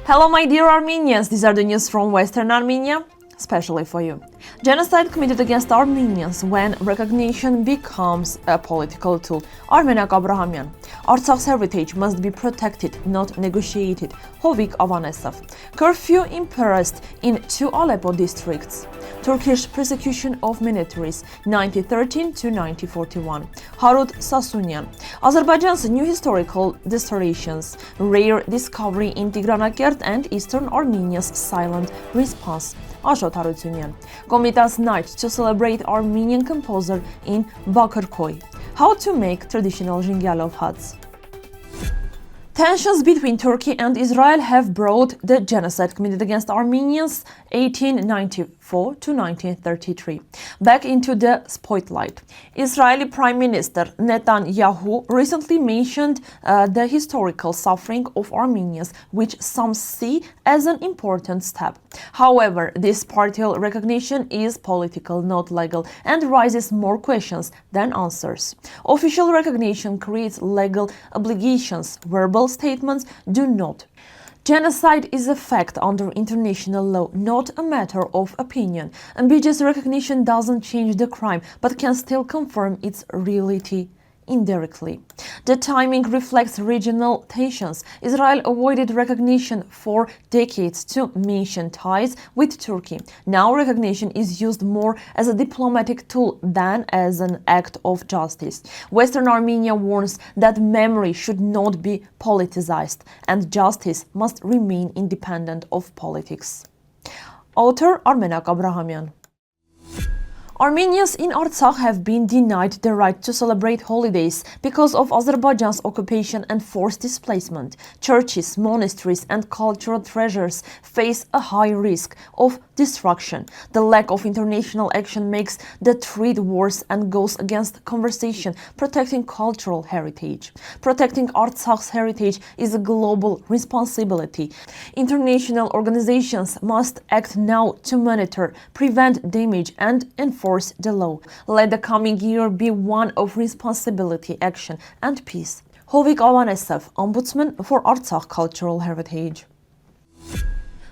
Hello my dear Armenians, these are the news from Western Armenia, especially for you. Genocide committed against Armenians when recognition becomes a political tool. Armenak Abrahamian. Artsakh's heritage must be protected, not negotiated. Hovik Avanesov. Curfew imposed in 2 Aleppo districts. Turkish persecution of minorities 1913 to 1941. Harut Sasunyan. Azerbaijan's new historical distortions. Rare discovery in Tigranakert and Eastern Armenia's silent response. Ashot Harutyunyan. Komitas night to celebrate Armenian composer in Bakırköy. How to make traditional Zhngyalov huts. Tensions between Turkey and Israel have brought the genocide committed against Armenians 1894 to 1933 back into the spotlight. Israeli Prime Minister Netanyahu recently mentioned the historical suffering of Armenians, which some see as an important step. However, this partial recognition is political, not legal, and raises more questions than answers. Official recognition creates legal obligations. Verbal statements do not. Genocide is a fact under international law, not a matter of opinion. Ambiguous recognition doesn't change the crime, but can still confirm its reality indirectly. The timing reflects regional tensions. Israel avoided recognition for decades to mention ties with Turkey. Now recognition is used more as a diplomatic tool than as an act of justice. Western Armenia warns that memory should not be politicized and justice must remain independent of politics. Author Armenak Abrahamian. Armenians in Artsakh have been denied the right to celebrate holidays because of Azerbaijan's occupation and forced displacement. Churches, monasteries and cultural treasures face a high risk of destruction. The lack of international action makes the threat worse and goes against conversation protecting cultural heritage. Protecting Artsakh's heritage is a global responsibility. International organizations must act now to monitor, prevent damage and enforce the law. Let the coming year be one of responsibility, action and peace. Hovik Avanesov, Ombudsman for Artsakh Cultural Heritage.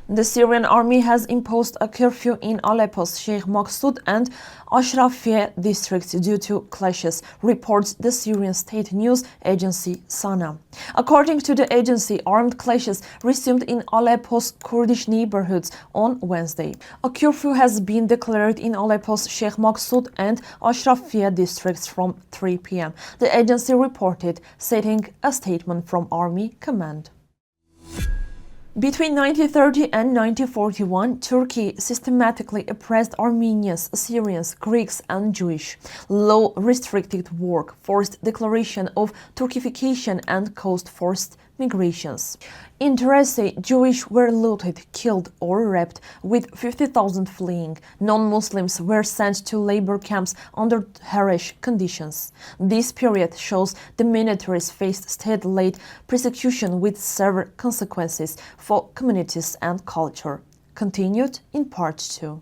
The Syrian army has imposed a curfew in Aleppo's Sheikh Maksud and Ashrafiyeh districts due to clashes, reports the Syrian state news agency Sana. According to the agency, armed clashes resumed in Aleppo's Kurdish neighborhoods on Wednesday. A curfew has been declared in Aleppo's Sheikh Maksud and Ashrafiyeh districts from 3 p.m. The agency reported, citing a statement from Army Command. Between 1930 and 1941, Turkey systematically oppressed Armenians, Assyrians, Greeks and Jewish. Law restricted work, forced declaration of Turkification and caused forced migrations. In Teresi, Jewish were looted, killed or raped, with 50,000 fleeing. Non-Muslims were sent to labor camps under harsh conditions. This period shows the minorities faced state-led persecution with severe consequences for communities and culture. Continued in Part 2.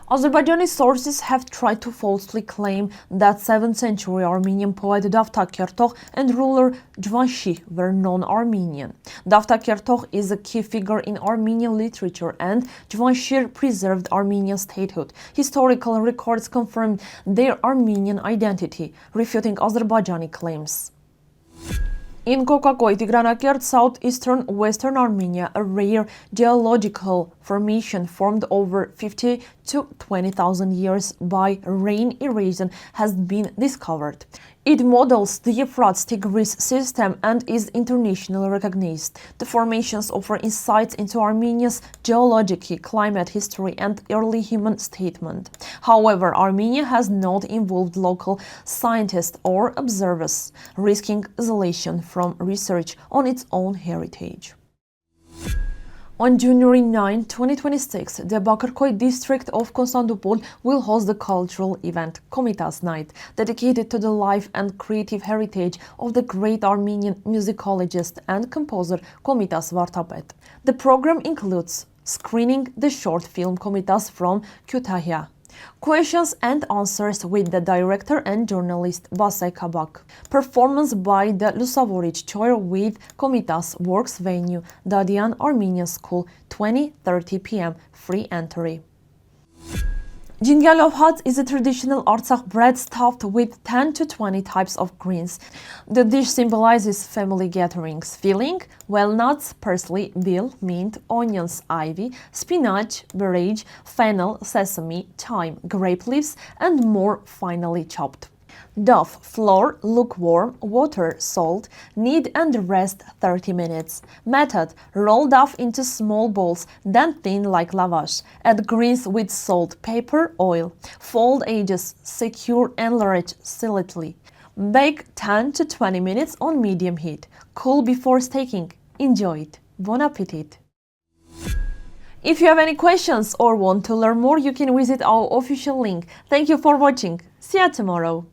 Azerbaijani sources have tried to falsely claim that 7th century Armenian poet Davtakertogh and ruler Jvanshi were non-Armenian. Davtakertogh is a key figure in Armenian literature and Jvanshir preserved Armenian statehood. Historical records confirm their Armenian identity, refuting Azerbaijani claims. In Bakırköy, Tigranakert, southeastern Western Armenia, a rare geological formation formed over 50 to 20,000 years by rain erosion has been discovered. It models the Euphrates-Tigris system and is internationally recognized. The formations offer insights into Armenia's geology, climate history and early human settlement. However, Armenia has not involved local scientists or observers, risking isolation from research on its own heritage. On January 9, 2026, the Bakırköy district of Konstantinopol will host the cultural event Komitas Night, dedicated to the life and creative heritage of the great Armenian musicologist and composer Komitas Vartapet. The program includes screening the short film Komitas from Kütahya, Questions and answers with the director and journalist Basay Kabak. Performance by the Lusavoric Choir with Komitas Works Venue, Dadian Armenian School, 20:30 p.m. Free entry. Zhngyalov hut is a traditional Artsakh bread stuffed with 10 to 20 types of greens. The dish symbolizes family gatherings. Filling: walnuts, parsley, dill, mint, onions, ivy, spinach, borage, fennel, sesame, thyme, grape leaves, and more finely chopped. Dough: flour, lukewarm, water, salt, knead and rest 30 minutes. Method: roll dough into small balls, then thin like lavash. Add greens with salt, pepper, oil. Fold edges, secure and enlarge slightly. Bake 10 to 20 minutes on medium heat. Cool before staking. Enjoy it. Bon appetit! If you have any questions or want to learn more, you can visit our official link. Thank you for watching. See you tomorrow.